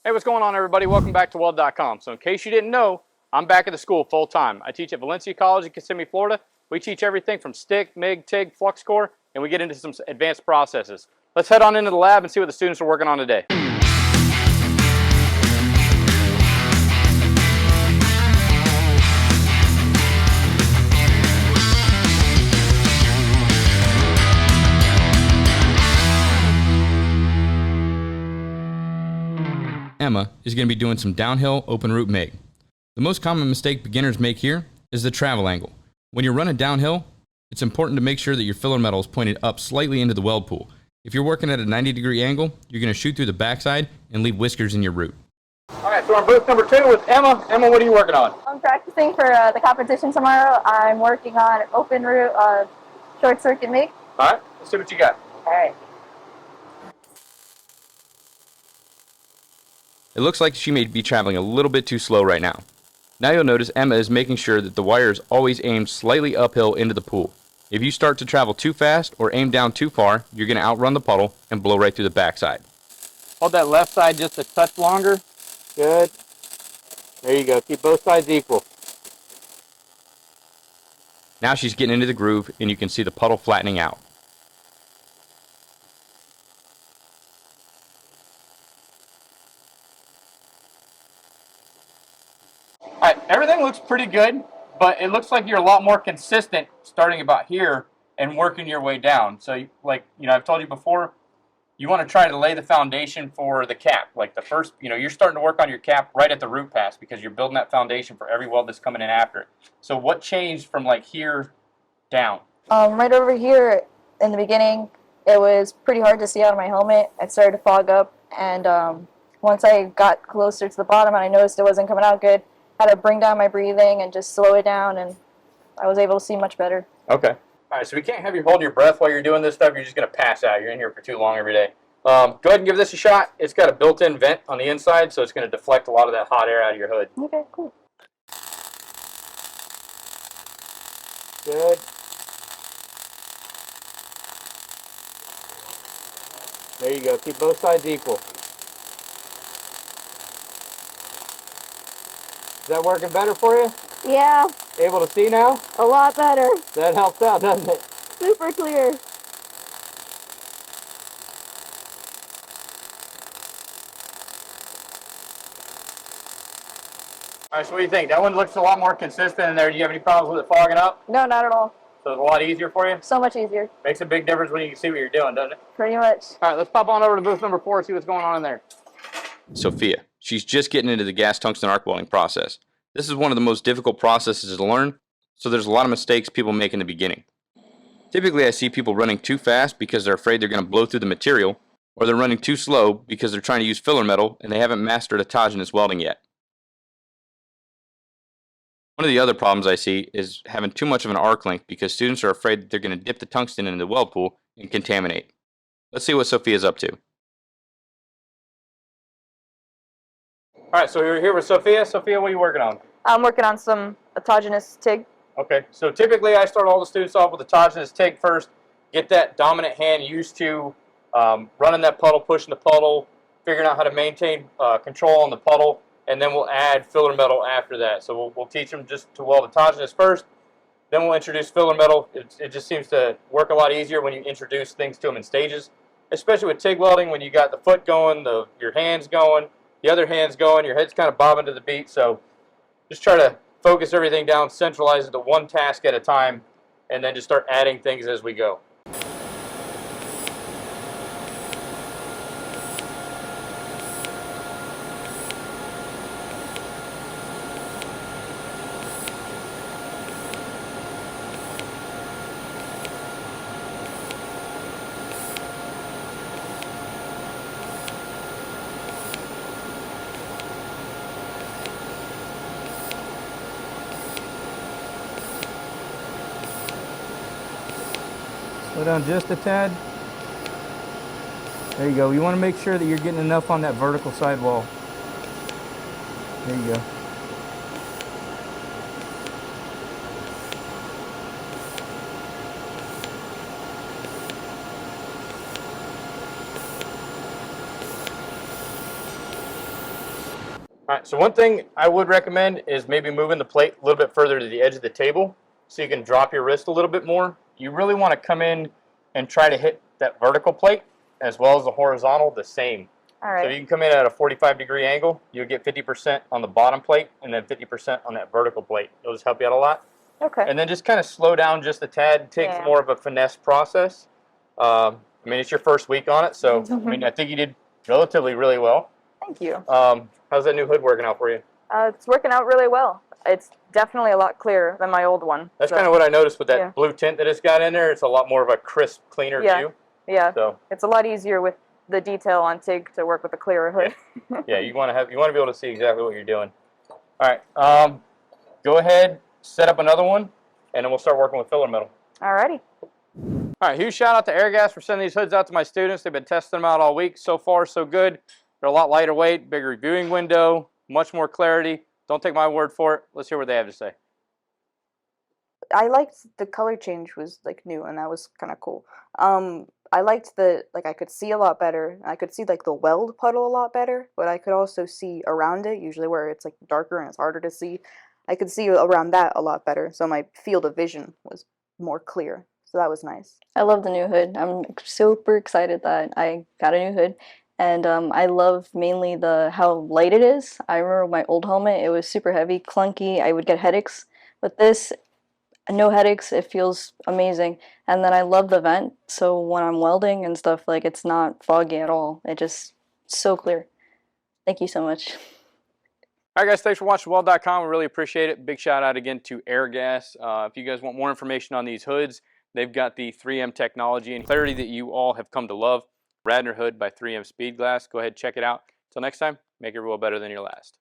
Hey, what's going on, everybody? Welcome back to Weld.com. So in case you didn't know, I'm back at the school full time. I teach at Valencia College in Kissimmee, Florida. We teach everything from stick, MIG, TIG, flux core, and we get into some advanced processes. Let's head on into the lab and see what the students are working on today. Emma is going to be doing some downhill open root MIG. The most common mistake beginners make here is the travel angle. When you're running downhill, it's important to make sure that your filler metal is pointed up slightly into the weld pool. If you're working at a 90-degree angle, you're going to shoot through the backside and leave whiskers in your root. All right, so we're on booth number 2 with Emma. Emma, what are you working on? I'm practicing for the competition tomorrow. I'm working on open root short circuit MIG. All right, let's see what you got. All right. It looks like she may be traveling a little bit too slow right now. Now you'll notice Emma is making sure that the wire is always aimed slightly uphill into the pool. If you start to travel too fast or aim down too far, you're going to outrun the puddle and blow right through the backside. Hold that left side just a touch longer. Good. There you go. Keep both sides equal. Now she's getting into the groove and you can see the puddle flattening out. All right, everything looks pretty good, but it looks like you're a lot more consistent starting about here and working your way down. So, I've told you before, you want to try to lay the foundation for the cap. Like the first, you're starting to work on your cap right at the root pass because you're building that foundation for every weld that's coming in after it. So what changed from like here down? Right over here in the beginning, it was pretty hard to see out of my helmet. It started to fog up, and once I got closer to the bottom and I noticed it wasn't coming out good, I had to bring down my breathing and just slow it down, and I was able to see much better. Okay. All right, so we can't have you hold your breath while you're doing this stuff. You're just going to pass out. You're in here for too long every day. Go ahead and give this a shot. It's got a built-in vent on the inside, so it's going to deflect a lot of that hot air out of your hood. Okay, cool. Good. There you go. Keep both sides equal. Is that working better for you? Yeah, Able to see now? a lot better. That helps out, doesn't it? Super clear. All right, so what do you think? That one looks a lot more consistent in there. Do you have any problems with it fogging up? No, not at all. So it's a lot easier for you? So much easier. Makes a big difference when you can see what you're doing, doesn't it? Pretty much. All right, let's pop on over to booth number 4 and see what's going on in there. Sophia, she's just getting into the gas tungsten arc welding process. This is one of the most difficult processes to learn, so there's a lot of mistakes people make in the beginning. Typically I see people running too fast because they're afraid they're going to blow through the material, or they're running too slow because they're trying to use filler metal and they haven't mastered autogenous welding yet. One of the other problems I see is having too much of an arc length because students are afraid that they're going to dip the tungsten into the weld pool and contaminate. Let's see what Sophia's up to. All right, so we're here with Sophia. Sophia, what are you working on? I'm working on some autogenous TIG. Okay, so typically I start all the students off with autogenous TIG first, get that dominant hand used to running that puddle, pushing the puddle, figuring out how to maintain control on the puddle, and then we'll add filler metal after that. So we'll teach them just to weld autogenous first, then we'll introduce filler metal. It just seems to work a lot easier when you introduce things to them in stages, especially with TIG welding when you got the foot going, your hands going, the other hand's going, your head's kind of bobbing to the beat. So just try to focus everything down, centralize it to one task at a time, and then just start adding things as we go. Slow down just a tad. There you go. You want to make sure that you're getting enough on that vertical sidewall. There you go. All right, so one thing I would recommend is maybe moving the plate a little bit further to the edge of the table so you can drop your wrist a little bit more. You really want to come in and try to hit that vertical plate as well as the horizontal the same. All right. So you can come in at a 45-degree angle, you'll get 50% on the bottom plate and then 50% on that vertical plate. It'll just help you out a lot. Okay. And then just kind of slow down just a tad. It takes more of a finesse process. I mean, it's your first week on it, so I mean, I think you did relatively really well. Thank you. How's that new hood working out for you? It's working out really well. It's definitely a lot clearer than my old one. That's kind of what I noticed with that blue tint that it's got in there. It's a lot more of a crisp, cleaner view. Yeah. So it's a lot easier with the detail on TIG to work with a clearer hood. yeah, you want to be able to see exactly what you're doing. All right, go ahead, set up another one, and then we'll start working with filler metal. Alrighty. All right, huge shout out to Airgas for sending these hoods out to my students. They've been testing them out all week. So far, so good. They're a lot lighter weight, bigger viewing window, much more clarity. Don't take my word for it. Let's hear what they have to say. I liked the color change was like new, and that was kind of cool. I liked the, like, I could see a lot better. I could see like the weld puddle a lot better, but I could also see around it, usually where it's like darker and it's harder to see. I could see around that a lot better, so my field of vision was more clear. So that was nice. I love the new hood. I'm super excited that I got a new hood. And I love mainly how light it is. I remember my old helmet, it was super heavy, clunky. I would get headaches. With this, no headaches. It feels amazing. And then I love the vent. So when I'm welding and stuff, like, it's not foggy at all. It just so clear. Thank you so much. All right, guys, thanks for watching Weld.com. We really appreciate it. Big shout out again to Airgas. If you guys want more information on these hoods, they've got the 3M technology and clarity that you all have come to love. RADNOR hood by 3M Speedglas. Go ahead and check it out. Until next time, make your world better than your last.